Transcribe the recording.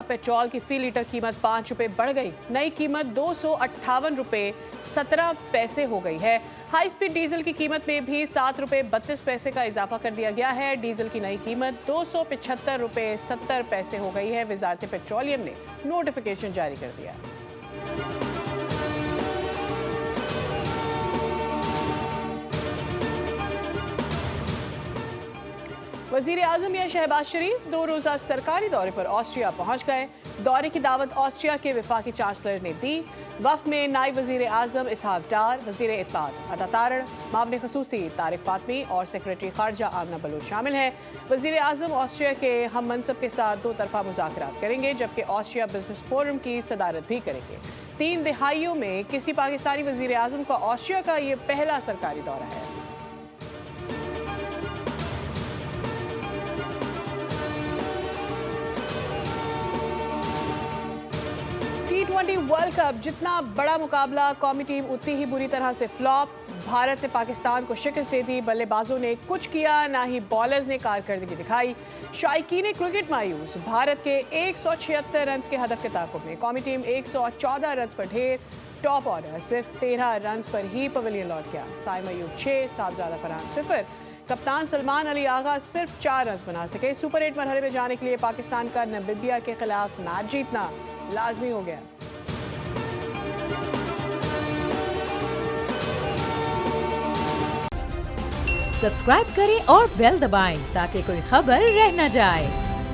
Petrol की फी litre कीमत 5 रुपए बढ़ गई। नई कीमत 258 रुपए 17 पैसे हो गई है। हाई स्पीड डीजल की कीमत में भी 7 रुपए 32 पैसे का इजाफा कर दिया गया है। डीजल की नई कीमत 275 रुपए 70 पैसे हो गई है। वजारत पेट्रोलियम ने नोटिफिकेशन जारी कर दिया है। वजीर आजम या शहबाज शरीफ 2 रोज़ा सरकारी दौरे पर ऑस्ट्रिया पहुंच गए। दौरे की दावत ऑस्ट्रिया के वफाकी चांसलर ने दी। वफ़द में नायब वजीर आजम इसहाक डार, वजीर इत्तलात अता तारड़, मामले खसूसी तारिक फातमी और सेक्रेटरी खारजा आमना बलूच शामिल हैं। वजीर आजम ऑस्ट्रिया के हम मनसब के साथ 2 तरफा मुज़ाकरात करेंगे, जबकि ऑस्ट्रिया बिजनेस फोरम की सदारत भी करेंगे। 3 दिहाइयों में किसी पाकिस्तानी वजीर आजम का ऑस्ट्रिया का ये पहला सरकारी दौरा है। T20 वर्ल्ड कप जितना बड़ा मुकाबला, कौमी टीम उतनी ही बुरी तरह से फ्लॉप। भारत ने पाकिस्तान को शिकस्त दे दी। बल्लेबाजों ने कुछ किया, ना ही बॉलर्स ने कारकर्दगी दिखाई। शायकीन क्रिकेट मायूस। भारत के 176 रन के हदफ के ताकुब में कौमी टीम 114 रन पर ढेर। टॉप ऑर्डर सिर्फ 13 रन पर ही पवेलियन लौट गया। साइम अयूब 6, साहबजादा फरहान 0। कप्तान सलमान अली आगा सिर्फ 4 रन बना सके। सुपर 8 मरहले में जाने के लिए पाकिस्तान का नामीबिया के खिलाफ मैच जीतना लाजमी हो गया। सब्सक्राइब करें और बेल दबाएं ताकि कोई खबर रह न जाए।